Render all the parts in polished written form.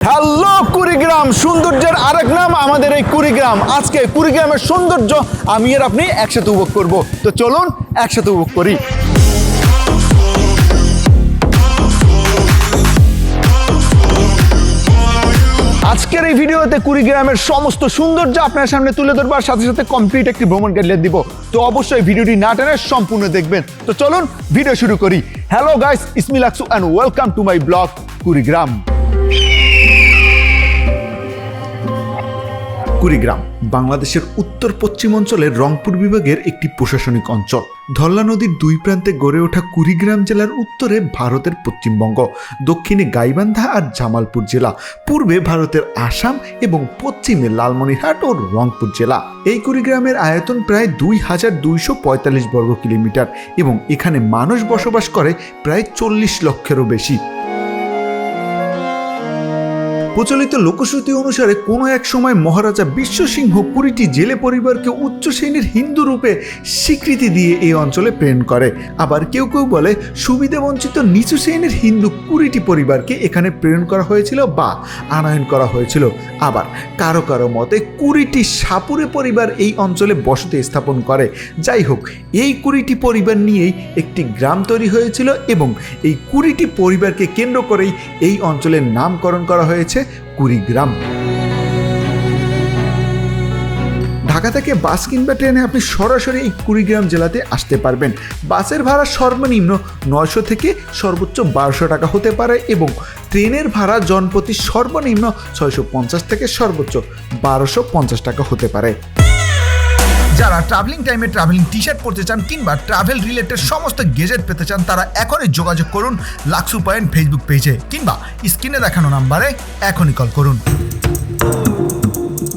Hello Kurigram, সৌন্দর্যের আরেক নাম আমাদের এই কুড়িগ্রাম। আজকে কুড়িগ্রামের সৌন্দর্য আমি আর আপনি একসাথে উপভোগ করব। তো চলুন একসাথে উপভোগ করি। আজকের এই ভিডিওতে কুড়িগ্রামের সমস্ত সৌন্দর্য আপনার সামনে তুলে ধরবার সাথে সাথে কমপ্লিট একটি ভ্রমণ গাইডলাইন দিব। তো অবশ্যই ভিডিওটি না টেনে সম্পূর্ণ দেখবেন। তো চলুন ভিডিও শুরু করি। হ্যালো গাইস, ইসমি লাকসু and welcome to my blog Kurigram. Kurigram বাংলাদেশের উত্তর পশ্চিম অঞ্চলের রংপুর বিভাগের একটি প্রশাসনিক অঞ্চল। ধল্লা নদীর দুই প্রান্তে গড়ে ওঠা কুড়িগ্রাম জেলার উত্তরে ভারতের পশ্চিমবঙ্গ, দক্ষিণে গাইবান্ধা আর জামালপুর জেলা, পূর্বে ভারতের আসাম এবং পশ্চিমে লালমনিরহাট ও রংপুর জেলা। এই কুড়িগ্রামের আয়তন প্রায় 2245 বর্গ কিলোমিটার এবং এখানে মানুষ বসবাস করে প্রায় 40 লক্ষেরও বেশি। প্রচলিত লোকশ্রুতি অনুসারে কোনো এক সময় মহারাজা বিশ্বসিংহ 20টি জেলে পরিবারকে উচ্চ শ্রেণীর হিন্দু রূপে স্বীকৃতি দিয়ে এই অঞ্চলে প্রেরণ করে। আবার কেউ কেউ বলে সুবিধাবঞ্চিত নিচু শ্রেণীর হিন্দু 20টি পরিবারকে এখানে প্রেরণ করা হয়েছিল বা আনয়ন করা হয়েছিল। আবার কারো কারো মতে 20টি সাপুরে পরিবার এই অঞ্চলে বসতি স্থাপন করে। যাই হোক, এই 20টি পরিবার নিয়েই একটি গ্রাম তৈরি হয়েছিল এবং এই 20টি পরিবারকে কেন্দ্র করেই এই অঞ্চলের নামকরণ করা হয়েছে কুড়িগ্রাম। ঢাকা থেকে বাস কিংবা ট্রেনে আপনি সরাসরি এই কুড়িগ্রাম জেলাতে আসতে পারবেন। বাসের ভাড়া সর্বনিম্ন 900 থেকে সর্বোচ্চ 1200 টাকা হতে পারে এবং ট্রেনের ভাড়া জনপ্রতি সর্বনিম্ন 650 থেকে সর্বোচ্চ 1250 টাকা হতে পারে। যারা ট্রাভেলিং টাইমে ট্রাভেলিং টি শার্ট পরতে চান কিংবা ট্রাভেল রিলেটেড সমস্ত গেজেট পেতে চান, তারা এখনই যোগাযোগ করুন লাকসু পয়েন্ট ফেসবুক পেজে কিংবা স্ক্রিনে দেখানো নাম্বারে এখনই কল করুন।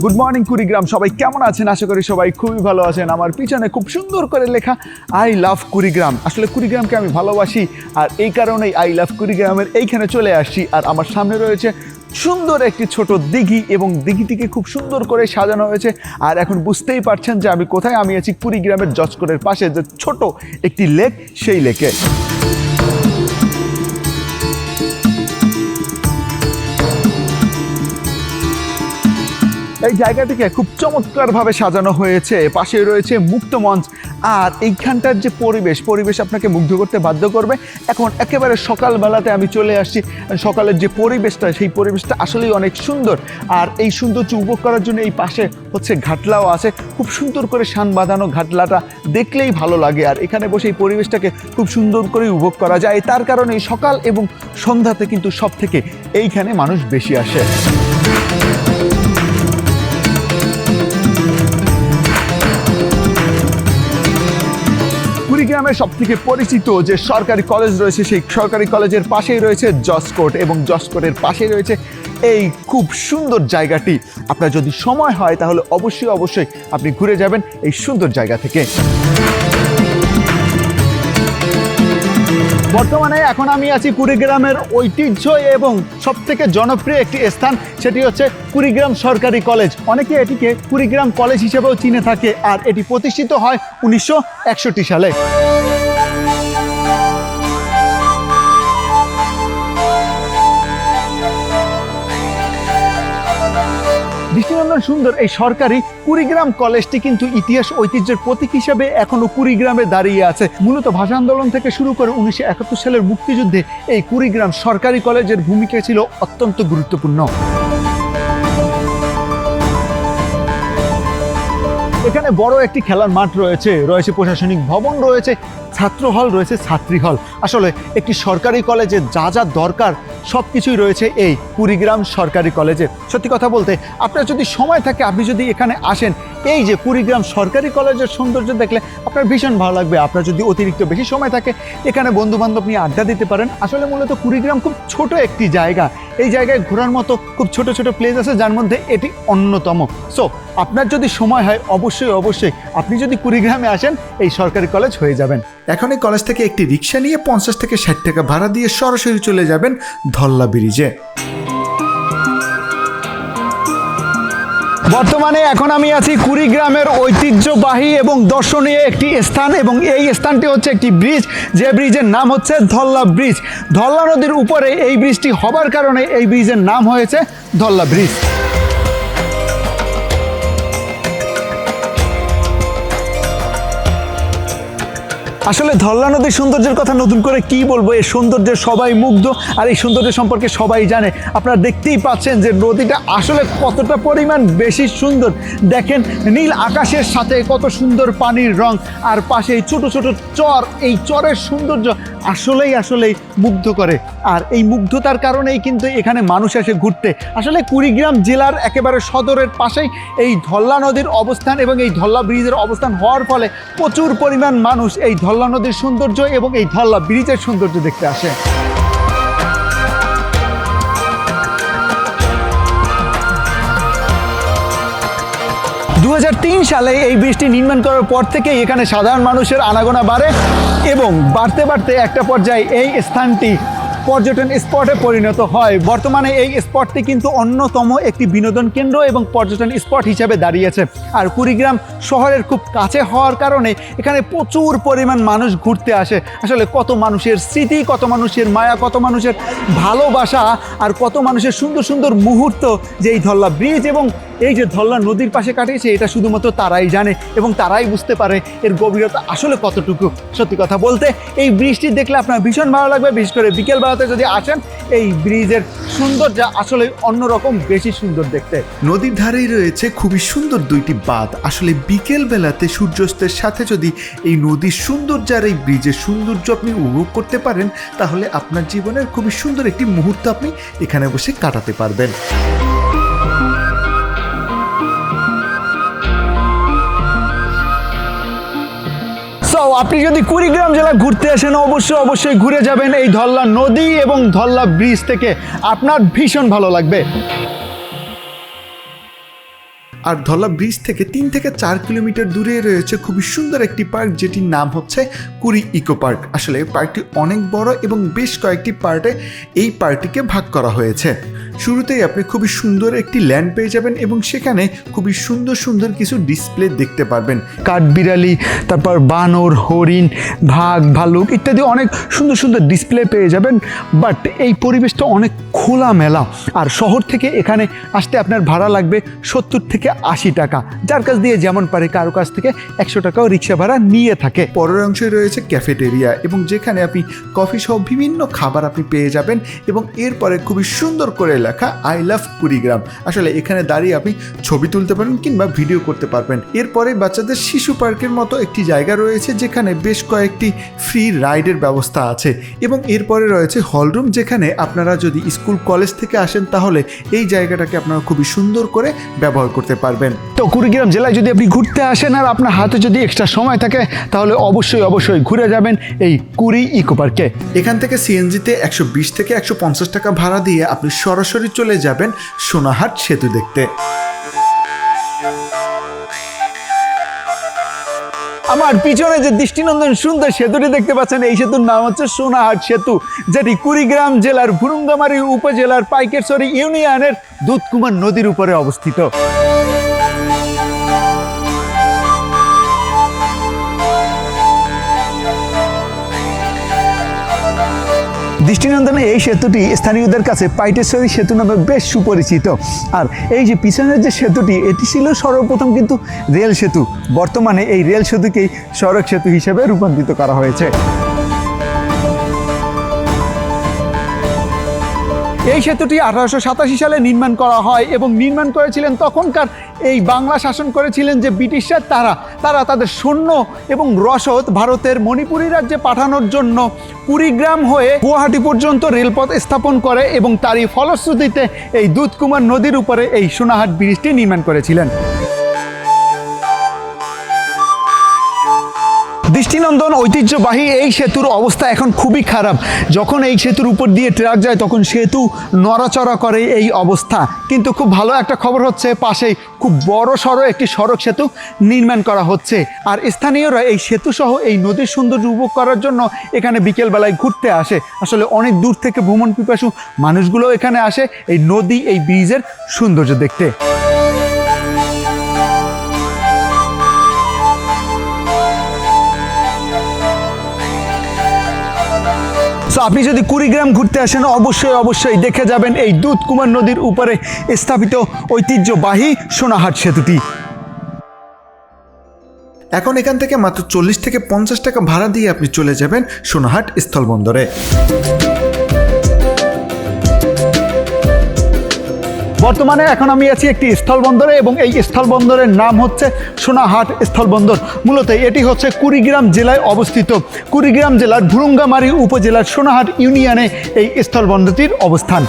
গুড মর্নিং কুড়িগ্রাম, সবাই কেমন আছেন? আশা করি সবাই খুবই ভালো আছেন। আমার পিছনে খুব সুন্দর করে লেখা আই লাভ কুড়িগ্রাম। আসলে কুড়িগ্রামকে আমি ভালোবাসি আর এই কারণেই আই লাভ কুড়িগ্রামের এইখানে চলে আসছি। আর আমার সামনে রয়েছে সুন্দর একটি ছোট দিঘি এবং দিঘিটিকে খুব সুন্দর করে সাজানো হয়েছে। আর এখন বুঝতেই পারছেন যে আমি কোথায়। আমি আছি কুড়িগ্রামের জজকোটের পাশে যে ছোট একটি লেক, সেই লেকে। এই জায়গাটিকে খুব চমৎকারভাবে সাজানো হয়েছে। পাশে রয়েছে মুক্ত মঞ্চ আর এইখানটার যে পরিবেশ আপনাকে মুগ্ধ করতে বাধ্য করবে। এখন একেবারে সকালবেলাতে আমি চলে আসছি। সকালের যে পরিবেশটা, সেই পরিবেশটা আসলেই অনেক সুন্দর। আর এই সৌন্দর্য উপভোগ করার জন্য এই পাশে ঘাটলাও আছে। খুব সুন্দর করে শান বাঁধানো ঘাটলাটা দেখলেই ভালো লাগে। আর এখানে বসে এই পরিবেশটাকে খুব সুন্দর করে উপভোগ করা যায়। তার কারণে সকাল এবং সন্ধ্যাতে কিন্তু সব থেকে এইখানে মানুষ বেশি আসে। কুড়িগ্রামের সব থেকে পরিচিত যে সরকারি কলেজ রয়েছে, সেই সরকারি কলেজের পাশেই রয়েছে জজকোট এবং জজকোটের পাশেই রয়েছে এই খুব সুন্দর জায়গাটি। আপনার যদি সময় হয় তাহলে অবশ্যই আপনি ঘুরে যাবেন এই সুন্দর জায়গা থেকে। বর্তমানে এখন আমি আছি কুড়িগ্রামের ঐতিহ্য এবং সবথেকে জনপ্রিয় একটি স্থান, সেটি হচ্ছে কুড়িগ্রাম সরকারি কলেজ। অনেকে এটিকে কুড়িগ্রাম কলেজ হিসেবেও চিনে থাকে। আর এটি প্রতিষ্ঠিত হয় 1961 সালে। দৃষ্টিনন্দন সুন্দর এই সরকারি কুড়িগ্রাম কলেজটি কিন্তু ইতিহাস ঐতিহ্যের প্রতীক হিসেবে এখনো কুড়িগ্রামে দাঁড়িয়ে আছে। মূলত ভাষা আন্দোলন থেকে শুরু করে 1971 সালের মুক্তিযুদ্ধে এই কুড়িগ্রাম সরকারি কলেজের ভূমিকা ছিল অত্যন্ত গুরুত্বপূর্ণ। এখানে বড় একটি খেলার মাঠ রয়েছে, প্রশাসনিক ভবন রয়েছে, ছাত্র হল রয়েছে, ছাত্রী হল। আসলে একটি সরকারি কলেজে যা যা দরকার সব কিছুই রয়েছে এই কুড়িগ্রাম সরকারি কলেজে। সত্যি কথা বলতে, আপনার যদি সময় থাকে, আপনি যদি এখানে আসেন, এই যে কুড়িগ্রাম সরকারি কলেজের সৌন্দর্য দেখলে আপনার ভীষণ ভালো লাগবে। আপনার যদি অতিরিক্ত বেশি সময় থাকে, এখানে বন্ধুবান্ধব নিয়ে আড্ডা দিতে পারেন। আসলে মূলত কুড়িগ্রাম খুব ছোট একটি জায়গা। এই জায়গায় ঘোরার মতো খুব ছোট ছোট প্লেস আছে, যার মধ্যে এটি অন্যতম। সো আপনার যদি সময় হয় অবশ্যই আপনি যদি কুড়িগ্রামে আসেন, এই সরকারি কলেজ হয়ে যাবেন। এখন এই কলেজ থেকে একটি রিক্সা নিয়ে 50 থেকে 60 টাকা ভাড়া দিয়ে সরাসরি চলে যাবেন ধল্লা ব্রিজে। বর্তমানে এখন আমি আছি কুড়িগ্রামের ঐতিহ্যবাহী এবং দর্শনীয় একটি স্থান, এবং এই স্থানটি হচ্ছে একটি ব্রিজ, যে ব্রিজের নাম হচ্ছে ধল্লা ব্রিজ। ধল্লা নদীর উপরে এই ব্রিজটি হবার কারণে এই ব্রিজের নাম হয়েছে ধল্লা ব্রিজ। আসলে ধল্লা নদীর সৌন্দর্যের কথা নতুন করে কি বলবো, এই সৌন্দর্যের সবাই মুগ্ধ, আর এই সৌন্দর্য সম্পর্কে সবাই জানে। আপনারা দেখতেই পাচ্ছেন যে নদীটা আসলে কতটা পরিমাণ বেশি সুন্দর। দেখেন নীল আকাশের সাথে কত সুন্দর পানির রং, আর পাশে এই ছোট ছোট চর, এই চরের সৌন্দর্য আসলেই মুগ্ধ করে। আর এই মুগ্ধতার কারণেই কিন্তু এখানে মানুষ আসে ঘুরতে। আসলে কুড়িগ্রাম জেলার একেবারে সদরের পাশেই এই ধল্লা নদীর অবস্থান, এবং এই ধল্লা ব্রিজের অবস্থান হওয়ার ফলে প্রচুর পরিমাণ মানুষ এই ধল্লা নদীর সৌন্দর্য এবং এই ধল্লা ব্রিজের সৌন্দর্য দেখতে আসে। 2003 সালে এই ব্রিজটি নির্মাণ করার পর থেকে এখানে সাধারণ মানুষের আনাগোনা বাড়ে, এবং বাড়তে একটা পর্যায়ে এই স্থানটি পর্যটন স্পটে পরিণত হয়। বর্তমানে এই স্পটটি কিন্তু অন্যতম একটি বিনোদন কেন্দ্র এবং পর্যটন স্পট হিসেবে দাঁড়িয়েছে। আর কুড়িগ্রাম শহরের খুব কাছে হওয়ার কারণে এখানে প্রচুর পরিমাণ মানুষ ঘুরতে আসে। আসলে কত মানুষের স্মৃতি, কত মানুষের মায়া, কত মানুষের ভালোবাসা, আর কত মানুষের সুন্দর সুন্দর মুহূর্ত যে এই ধল্লা ব্রিজ এবং এই যে ধল্লা নদীর পাশে কাটিয়েছে, এটা শুধুমাত্র তারাই জানে এবং তারাই বুঝতে পারে এর গভীরতা আসলে কতটুকু। সত্যি কথা বলতে এই ব্রিজটি দেখলে আপনার ভীষণ ভালো লাগবে, বিশেষ করে বিকেলবেলাতে যদি আসেন। এই ব্রিজের সৌন্দর্য আসলে অন্যরকম, বেশি সুন্দর দেখতে। নদীর ধারেই রয়েছে খুবই সুন্দর দুইটি বাঁধ। আসলে বিকেল বেলাতে সূর্যাস্তের সাথে যদি এই নদীর সৌন্দর্য আর এই ব্রিজের সৌন্দর্য আপনি উপভোগ করতে পারেন, তাহলে আপনার জীবনের খুবই সুন্দর একটি মুহূর্ত আপনি এখানে বসে কাটাতে পারবেন। আপনি যদি কুড়িগ্রাম জেলা ঘুরতে আসেন, অবশ্যই ঘুরে যাবেন এই ধল্লা নদী এবং ধল্লা ব্রিজ থেকে, আপনার ভীষণ ভালো লাগবে। আর ধল্লা ব্রিজ থেকে 3 থেকে 4 কিলোমিটার দূরে রয়েছে খুবই সুন্দর একটি পার্ক, যেটির নাম হচ্ছে কুড়ি ইকো পার্ক। আসলে পার্কটি অনেক বড় এবং বেশ কয়েকটি পার্টে এই পার্কটিকে ভাগ করা হয়েছে। শুরুতেই আপনি খুবই সুন্দর একটি ল্যান্ড পেয়ে যাবেন এবং সেখানে খুবই সুন্দর কিছু ডিসপ্লে দেখতে পারবেন। কাঠবিড়ালি, তারপর বানর, হরিণ, বাঘ, ভালুক ইত্যাদি অনেক সুন্দর ডিসপ্লে পেয়ে যাবেন। বাট এই পরিবেশটা অনেক খোলামেলা, আর শহর থেকে এখানে আসতে আপনার ভাড়া লাগবে 70 থেকে 80 টাকা, যার কাছ দিয়ে যেমন পারে, কারো কাছ থেকে 100 টাকাও রিক্সা ভাড়া নিয়ে থাকে। পরের অংশে রয়েছে ক্যাফেটেরিয়া, এবং যেখানে আপনি কফি সহ বিভিন্ন খাবার আপনি পেয়ে যাবেন, এবং এরপরে খুবই সুন্দর করে লেখা আই লাভ কুড়িগ্রাম। আসলে এখানে দাঁড়িয়ে আপনি ছবি তুলতে পারবেন কিংবা ভিডিও করতে পারবেন। এরপরে বাচ্চাদের শিশু পার্কের মতো একটি জায়গা রয়েছে, যেখানে বেশ কয়েকটি ফ্রি রাইডের ব্যবস্থা আছে, এবং এরপরে রয়েছে হলরুম, যেখানে আপনারা যদি স্কুল কলেজ থেকে আসেন তাহলে এই জায়গাটাকে আপনারা খুবই সুন্দর করে ব্যবহার করতে পারবেন। তো কুড়িগ্রাম জেলায় যদি আপনি ঘুরতে আসেন আর আপনার হাতে যদি এক্সট্রা সময় থাকে, তাহলে অবশ্যই ঘুরে যাবেন এই কুড়ি ইকো পার্কে। এখান থেকে সিএনজিতে 120 থেকে 150 টাকা ভাড়া দিয়ে আপনি সরাসরি চলে যাবেন সোনাহাট সেতু দেখতে। আমার পিছনে যে দৃষ্টিনন্দন সুন্দর সেতুটি দেখতে পাচ্ছেন, এই সেতুর নাম হচ্ছে সোনাহাট সেতু, যেটি কুড়িগ্রাম জেলার ভুরুঙ্গামারী উপজেলার পাইকেরছড়ি ইউনিয়নের দুধকুমার নদীর উপরে অবস্থিত। দৃষ্টিনন্দন এই সেতুটি স্থানীয়দের কাছে পাইটেশ্বরী সেতু নামে বেশ সুপরিচিত। আর এই যে পিছনের যে সেতুটি, এটি ছিল সর্বপ্রথম কিন্তু রেল সেতু। বর্তমানে এই রেল সেতুকেই সড়ক সেতু হিসেবে রূপান্তরিত করা হয়েছে। এই সেতুটি 1887 সালে নির্মাণ করা হয়, এবং নির্মাণ করেছিলেন তখনকার এই বাংলা শাসন করেছিলেন যে ব্রিটিশরা, তারা তাদের সৈন্য এবং রসদ ভারতের মণিপুরী রাজ্যে পাঠানোর জন্য কুড়িগ্রাম হয়ে গুয়াহাটি পর্যন্ত রেলপথ স্থাপন করে, এবং তারই ফলশ্রুতিতে এই দুধকুমার নদীর উপরে এই সোনাহাট ব্রিজটি নির্মাণ করেছিলেন। দৃষ্টিনন্দন ঐতিহ্যবাহী এই সেতুর অবস্থা এখন খুবই খারাপ। যখন এই সেতুর উপর দিয়ে ট্রাক যায় তখন সেতু নড়াচড়া করে, এই অবস্থা। কিন্তু খুব ভালো একটা খবর হচ্ছে, পাশেই খুব বড় সড়ো একটি সড়ক সেতু নির্মাণ করা হচ্ছে, আর স্থানীয়রা এই সেতু সহ এই নদীর সৌন্দর্য উপভোগ করার জন্য এখানে বিকেলবেলায় ঘুরতে আসে। আসলে অনেক দূর থেকে ভ্রমণ পিপাসু মানুষগুলো এখানে আসে এই নদী, এই ব্রিজের সৌন্দর্য দেখতে। আপনি যদি কুড়িগ্রাম ঘুরতে আসেন অবশ্যই দেখে যাবেন এই দুধকুমার নদীর উপরে স্থাপিত ঐতিহ্যবাহী সোনাহাট সেতুটি। এখন এখান থেকে মাত্র 40 থেকে 50 টাকা ভাড়া দিয়ে আপনি চলে যাবেন সোনাহাট স্থলবন্দরে। বর্তমানে এখন আমি আছি একটি স্থলবন্দরে এবং এই স্থলবন্দরের নাম হচ্ছে সোনাহাট স্থলবন্দর। মূলত এটি হচ্ছে কুড়িগ্রাম জেলায় অবস্থিত। কুড়িগ্রাম জেলার ভুরুঙ্গামারী উপজেলার সোনাহাট ইউনিয়নে এই স্থলবন্দরটির অবস্থান।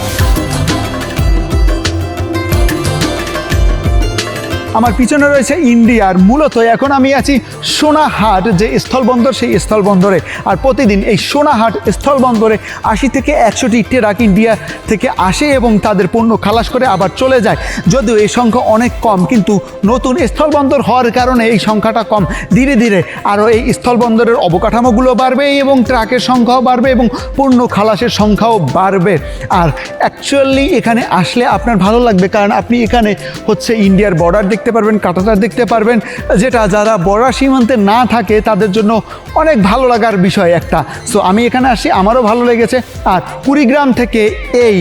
আমার পিছনে রয়েছে ইন্ডিয়ার। মূলত এখন আমি আছি সোনাহাট যে স্থলবন্দর, সেই স্থলবন্দরে। আর প্রতিদিন এই সোনাহাট স্থলবন্দরে 80 থেকে 100টি ট্রাক ইন্ডিয়া থেকে আসে এবং তাদের পণ্য খালাস করে আবার চলে যায়। যদিও এই সংখ্যা অনেক কম, কিন্তু নতুন স্থলবন্দর হওয়ার কারণে এই সংখ্যাটা কম। ধীরে ধীরে আরও এই স্থলবন্দরের অবকাঠামোগুলো বাড়বে এবং ট্রাকের সংখ্যাও বাড়বে এবং পণ্য খালাসের সংখ্যাও বাড়বে। আর অ্যাকচুয়ালি এখানে আসলে আপনার ভালো লাগবে, কারণ আপনি এখানে হচ্ছে ইন্ডিয়ার বর্ডার দেখতে পারবেন, কাঁটাতার দেখতে পারবেন, যেটা যারা বর্ডার সীমান্তে না থাকে তাদের জন্য অনেক ভালো লাগার বিষয় একটা। সো আমি এখানে আসি, আমারও ভালো লেগেছে। আর কুড়িগ্রাম থেকে এই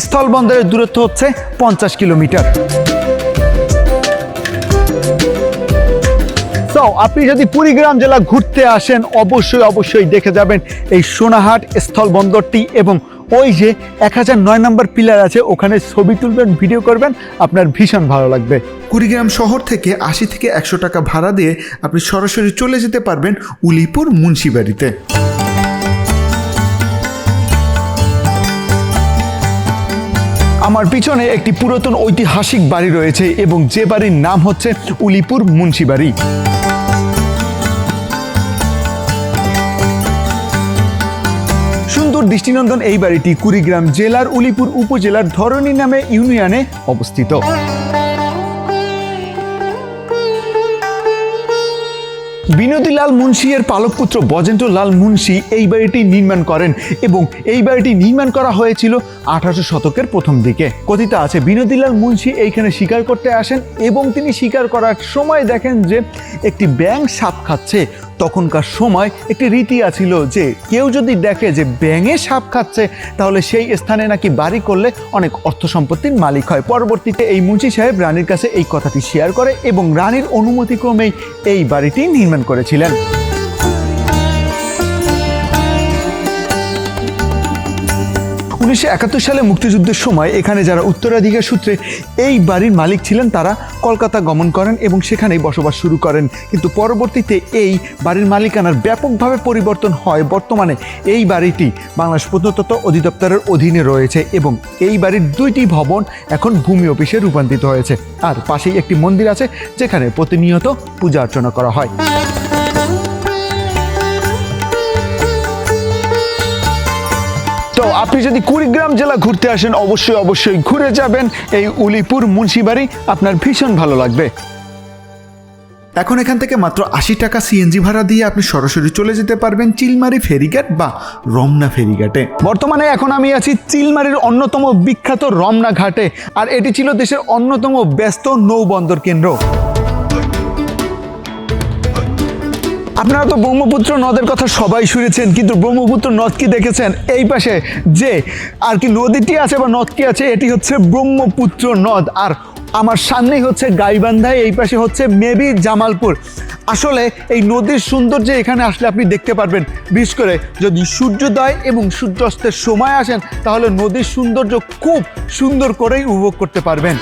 স্থলবন্দরের দূরত্ব হচ্ছে 50 কিলোমিটার। তো আপনি যদি কুড়িগ্রাম জেলা ঘুরতে আসেন অবশ্যই দেখে যাবেন এই সোনাহাট স্থলবন্দরটি, এবং ওই যে 1009 নম্বর পিলার আছে ওখানে ছবি তুলবেন, ভিডিও করবেন, আপনার ভীষণ ভালো লাগবে। কুড়িগ্রাম শহর থেকে 80 থেকে 100 টাকা ভাড়া দিয়ে আপনি সরাসরি চলে যেতে পারবেন উলিপুর মুন্সিবাড়িতে। আমার পিছনে একটি পুরাতন ঐতিহাসিক বাড়ি রয়েছে এবং যে বাড়ির নাম হচ্ছে উলিপুর মুন্সিবাড়ি। সুন্দর দৃষ্টিনন্দন এই বাড়িটি কুড়িগ্রাম জেলার উলিপুর উপজেলার ধরনী নামে ইউনিয়নে অবস্থিত। বিনোদীলাল মুন্সি এর পালক পুত্র বজেন্দ্র লাল মুন্সি এই বাড়িটি নির্মাণ করেন এবং এই বাড়িটি নির্মাণ করা হয়েছিল 1800 শতকের প্রথম দিকে। কথিত আছে বিনোদীলাল মুন্সি এইখানে শিকার করতে আসেন এবং তিনি শিকার করার সময় দেখেন যে একটি ব্যাঙ সাপ খাচ্ছে। তখনকার সময় একটি রীতি আছিল যে কেউ যদি দেখে যে ব্যাঙে সাপ খাচ্ছে তাহলে সেই স্থানে নাকি বাড়ি করলে অনেক অর্থ সম্পত্তির মালিক হয়। পরবর্তীতে এই মুন্সি সাহেব রানীর কাছে এই কথাটি শেয়ার করে এবং রানীর অনুমতিক্রমেই এই বাড়িটি নির্মাণ করেছিলেন। 1971 সালে মুক্তিযুদ্ধের সময় এখানে যারা উত্তরাধিকার সূত্রে এই বাড়ির মালিক ছিলেন তারা কলকাতা গমন করেন এবং সেখানেই বসবাস শুরু করেন। কিন্তু পরবর্তীতে এই বাড়ির মালিকানার ব্যাপকভাবে পরিবর্তন হয়। বর্তমানে এই বাড়িটি বাংলাদেশ প্রত্নতত্ত্ব অধিদপ্তরের অধীনে রয়েছে এবং এই বাড়ির 2টি ভবন এখন ভূমি অফিসে রূপান্তরিত হয়েছে। আর পাশেই একটি মন্দির আছে যেখানে প্রতিনিয়ত পূজা অর্চনা করা হয়। তো আপনি যদি কুড়িগ্রাম জেলা ঘুরতে আসেন অবশ্যই ঘুরে যাবেন এই উলিপুর মুন্সিবাড়ি, আপনার ভীষণ ভালো লাগবে। এখন এখান থেকে মাত্র 80 টাকা সিএনজি ভাড়া দিয়ে আপনি সরাসরি চলে যেতে পারবেন চিলমারি ফেরিঘাট বা রমনা ফেরিঘাটে। বর্তমানে এখন আমি আছি চিলমারির অন্যতম বিখ্যাত রমনা ঘাটে, আর এটি ছিল দেশের অন্যতম ব্যস্ত নৌবন্দর কেন্দ্র। আপনারা তো ব্রহ্মপুত্র নদের কথা সবাই শুনেছেন, কিন্তু ব্রহ্মপুত্র নদ কি দেখেছেন? এই পাশে যে আর কি নদীটি আছে বা নদটি আছে এটি হচ্ছে ব্রহ্মপুত্র নদ, আর আমার সামনেই হচ্ছে গাইবান্ধা, এই পাশে হচ্ছে মেবি জামালপুর। আসলে এই নদীর সৌন্দর্য এখানে আসলে আপনি দেখতে পারবেন। বিশেষ করে যদি সূর্যোদয় এবং সূর্যাস্তের সময় আসেন তাহলে নদীর সৌন্দর্য খুব সুন্দর করেই উপভোগ করতে পারবেন।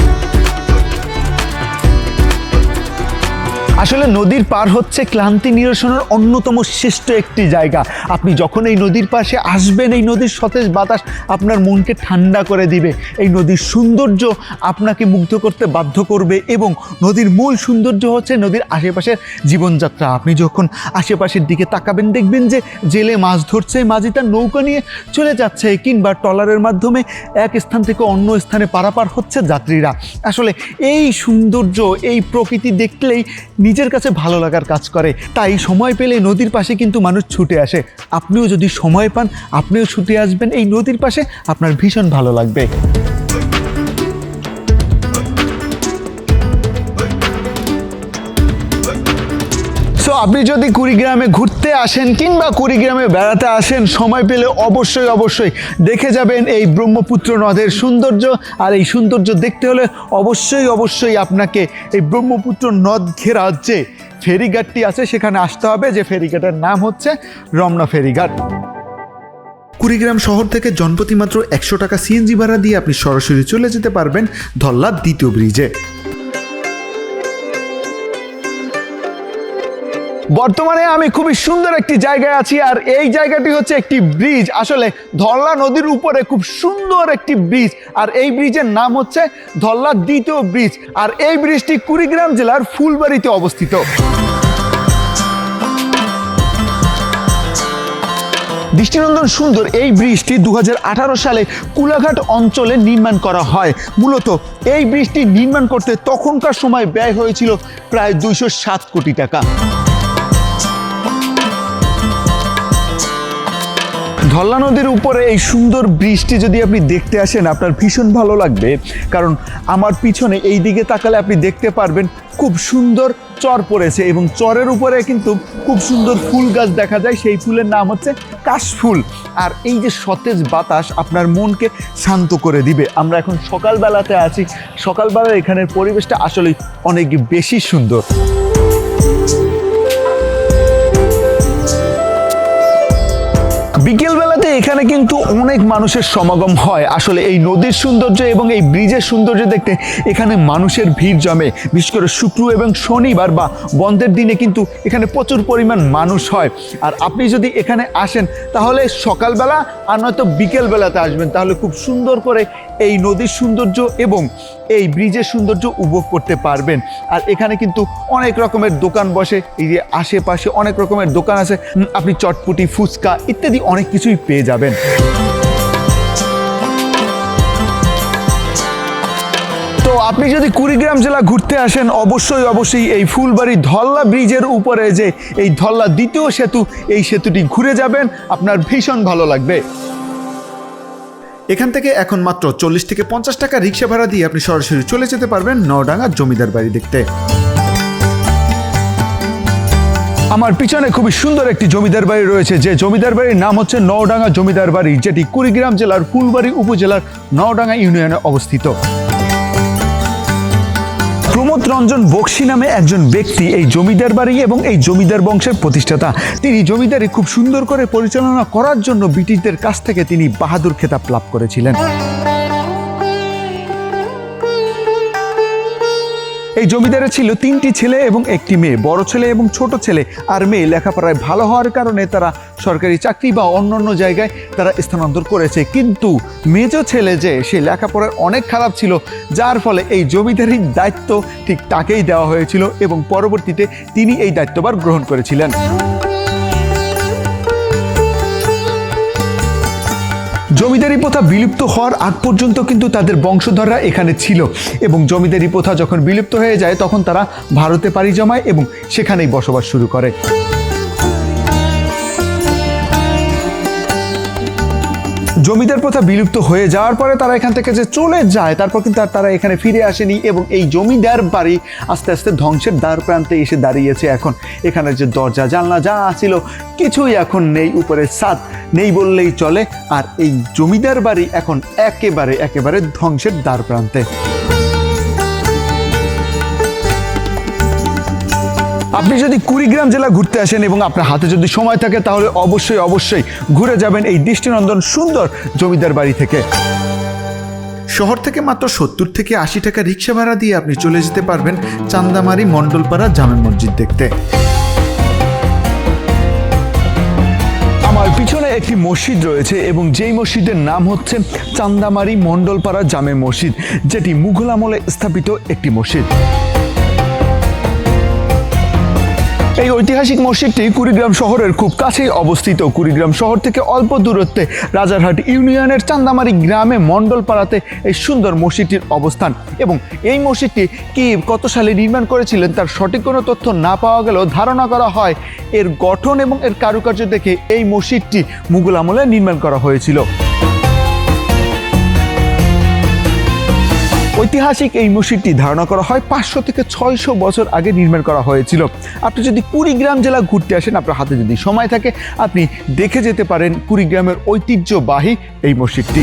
আসলে নদীর পার হচ্ছে ক্লান্তি নিরসনের অন্যতম শ্রেষ্ঠ একটি জায়গা। আপনি যখন এই নদীর পাশে আসবেন এই নদীর সতেজ বাতাস আপনার মনকে ঠান্ডা করে দিবে। এই নদীর সৌন্দর্য আপনাকে মুগ্ধ করতে বাধ্য করবে এবং নদীর মূল সৌন্দর্য হচ্ছে নদীর আশেপাশের জীবনযাত্রা। আপনি যখন আশেপাশের দিকে তাকাবেন দেখবেন যে জেলে মাছ ধরছে, মাঝি তার নৌকা নিয়ে চলে যাচ্ছে, কিংবা ট্রলারের মাধ্যমে এক স্থান থেকে অন্য স্থানে পারাপার হচ্ছে যাত্রীরা। আসলে এই সৌন্দর্য, এই প্রকৃতি দেখলেই নিজের কাছে ভালো লাগার কাজ করে। তাই সময় পেলে নদীর পাশে কিন্তু মানুষ ছুটে আসে। আপনিও যদি সময় পান আপনিও ছুটে আসবেন এই নদীর পাশে, আপনার ভীষণ ভালো লাগবে। সো আপনি যদি কুড়িগ্রামে ঘুরতে আসেন কিংবা কুড়িগ্রামে বেড়াতে আসেন, সময় পেলে অবশ্যই দেখে যাবেন এই ব্রহ্মপুত্র নদের সৌন্দর্য। আর এই সৌন্দর্য দেখতে হলে অবশ্যই আপনাকে এই ব্রহ্মপুত্র নদ ঘেরা যে ফেরিঘাটটি আছে সেখানে আসতে হবে, যে ফেরিঘাটের নাম হচ্ছে রমনা ফেরিঘাট। কুড়িগ্রাম শহর থেকে জনপ্রতি মাত্র 100 টাকা সিএনজি ভাড়া দিয়ে আপনি সরাসরি চলে যেতে পারবেন ধল্লা দ্বিতীয় ব্রিজে। বর্তমানে আমি খুবই সুন্দর একটি জায়গায় আছি, আর এই জায়গাটি হচ্ছে একটি ব্রিজ। আসলে ধল্লা নদীর উপরে খুব সুন্দর একটি ব্রিজ, আর এই ব্রিজের নাম হচ্ছে ধল্লা দ্বিতীয় ব্রিজ। আর এই ব্রিজটি কুড়িগ্রাম জেলার ফুলবাড়িতে অবস্থিত। দৃষ্টিনন্দন সুন্দর এই ব্রিজটি 2018 সালে কুলাঘাট অঞ্চলে নির্মাণ করা হয়। মূলত এই ব্রিজটি নির্মাণ করতে তখনকার সময় ব্যয় হয়েছিল প্রায় 207 কোটি টাকা। ধল্লা নদীর উপরে এই সুন্দর ব্রিজটি যদি আপনি দেখতে আসেন, আপনার ভীষণ ভালো লাগবে। কারণ আমার পিছনে এই দিকে তাকালে আপনি দেখতে পারবেন খুব সুন্দর চর পড়েছে, এবং চরের উপরে কিন্তু খুব সুন্দর ফুল গাছ দেখা যায়। সেই ফুলের নাম হচ্ছে কাশফুল। আর এই যে সতেজ বাতাস আপনার মনকে শান্ত করে দিবে। আমরা এখন সকালবেলাতে আছি, সকালবেলা এখানের পরিবেশটা আসলেই অনেক বেশি সুন্দর। বিকেলবেলাতে এখানে কিন্তু অনেক মানুষের সমাগম হয়। আসলে এই নদীর সৌন্দর্য এবং এই ব্রিজের সৌন্দর্য দেখতে এখানে মানুষের ভিড় জমে। বিশেষ করে শুক্র এবং শনিবার বা বন্ধের দিনে কিন্তু এখানে প্রচুর পরিমাণ মানুষ হয়। আর আপনি যদি এখানে আসেন তাহলে সকালবেলা আর নয়তো বিকেলবেলাতে আসবেন, তাহলে খুব সুন্দর করে এই নদীর সৌন্দর্য এবং এই ব্রিজের সৌন্দর্য উপভোগ করতে পারবেন। আর এখানে কিন্তু অনেক রকমের দোকান বসে, এই যে আশেপাশে অনেক রকমের দোকান আছে, আপনি চটপটি, ফুচকা ইত্যাদি অনেক কিছুই পেয়ে যাবেন। তো আপনি যদি কুড়িগ্রাম জেলা ঘুরতে আসেন, অবশ্যই এই ফুলবাড়ি ধল্লা ব্রিজের উপরে যে এই ধল্লা দ্বিতীয় সেতু, এই সেতুটি ঘুরে যাবেন, আপনার ভীষণ ভালো লাগবে। এখান থেকে এখন মাত্র 40 থেকে 50 টাকা রিক্সা ভাড়া দিয়ে আপনি সরাসরি চলে যেতে পারবেন নওডাঙ্গা জমিদার বাড়ি দেখতে। আমার পিছনে খুবই সুন্দর একটি জমিদার বাড়ি রয়েছে, যে জমিদার বাড়ির নাম হচ্ছে নওডাঙ্গা জমিদার বাড়ি, যেটি কুড়িগ্রাম জেলার ফুলবাড়ি উপজেলার নওডাঙ্গা ইউনিয়নে অবস্থিত। প্রমোদ রঞ্জন বক্সি নামে একজন ব্যক্তি এই জমিদার বাড়ি এবং এই জমিদার বংশের প্রতিষ্ঠাতা। তিনি জমিদারি খুব সুন্দর করে পরিচালনা করার জন্য ব্রিটিশদের কাছ থেকে তিনি বাহাদুর খেতাব লাভ করেছিলেন। এই জমিদারের ছিল 3টি ছেলে এবং 1টি মেয়ে। বড় ছেলে এবং ছোট ছেলে আর মেয়ে লেখাপড়ায় ভালো হওয়ার কারণে তারা সরকারি চাকরি বা অন্যান্য জায়গায় তারা স্থানান্তর করেছে, কিন্তু মেজ ছেলে যে সে লেখাপড়ায় অনেক খারাপ ছিল, যার ফলে এই জমিদারির দায়িত্ব ঠিক তাকেই দেওয়া হয়েছিল এবং পরবর্তীতে তিনি এই দায়িত্বভার গ্রহণ করেছিলেন। জমিদারি প্রথা বিলুপ্ত হওয়ার আগ পর্যন্ত কিন্তু তাদের বংশধররা এখানে ছিল, এবং জমিদারি প্রথা যখন বিলুপ্ত হয়ে যায় তখন তারা ভারতে পাড়ি জমায় এবং সেখানেই বসবাস শুরু করে। জমিদার প্রথা বিলুপ্ত হয়ে যাওয়ার পরে তারা এখান থেকে যে চলে যায়, তারপর কিন্তু আর তারা এখানে ফিরে আসেনি, এবং এই জমিদার বাড়ি আস্তে আস্তে ধ্বংসের দ্বার প্রান্তে এসে দাঁড়িয়েছে। এখন এখানে যে দরজা জানলা যা ছিল কিছুই এখন নেই, উপরে ছাদ নেই বললেই চলে। আর এই জমিদার বাড়ি এখন একেবারে ধ্বংসের দ্বার প্রান্তে। আপনি যদি কুড়িগ্রাম জেলা ঘুরতে আসেন এবং আপনার হাতে যদি সময় থাকে, তাহলে অবশ্যই ঘুরে যাবেন এই দৃষ্টিনন্দন সুন্দর জমিদার বাড়ি থেকে। শহর থেকে মাত্র 70 থেকে 80 টাকা রিক্সা ভাড়া দিয়ে আপনি চলে যেতে পারবেন চান্দামারি মণ্ডলপাড়া জামে মসজিদ দেখতে। আমার পিছনে একটি মসজিদ রয়েছে, এবং যেই মসজিদের নাম হচ্ছে চান্দামারি মণ্ডলপাড়া জামে মসজিদ, যেটি মুঘল আমলে স্থাপিত একটি মসজিদ। এই ঐতিহাসিক মসজিদটি কুড়িগ্রাম শহরের খুব কাছেই অবস্থিত। কুড়িগ্রাম শহর থেকে অল্প দূরত্বে রাজারহাট ইউনিয়নের চান্দামারি গ্রামে মণ্ডলপাড়াতে এই সুন্দর মসজিদটির অবস্থান। এবং এই মসজিদটি কত সালে নির্মাণ করেছিলেন তার সঠিক কোনো তথ্য না পাওয়া গেলেও ধারণা করা হয় এর গঠন এবং এর কারুকার্য দেখে এই মসজিদটি মুঘল আমলে নির্মাণ করা হয়েছিল। ঐতিহাসিক এই মসজিদটি ধারণা করা হয় 500 থেকে 600 বছর আগে নির্মাণ করা হয়েছিল। আপনি যদি কুড়িগ্রাম জেলা ঘুরতে আসেন, আপনার হাতে যদি সময় থাকে, আপনি দেখে যেতে পারেন কুড়িগ্রামের ঐতিহ্যবাহী এই মসজিদটি।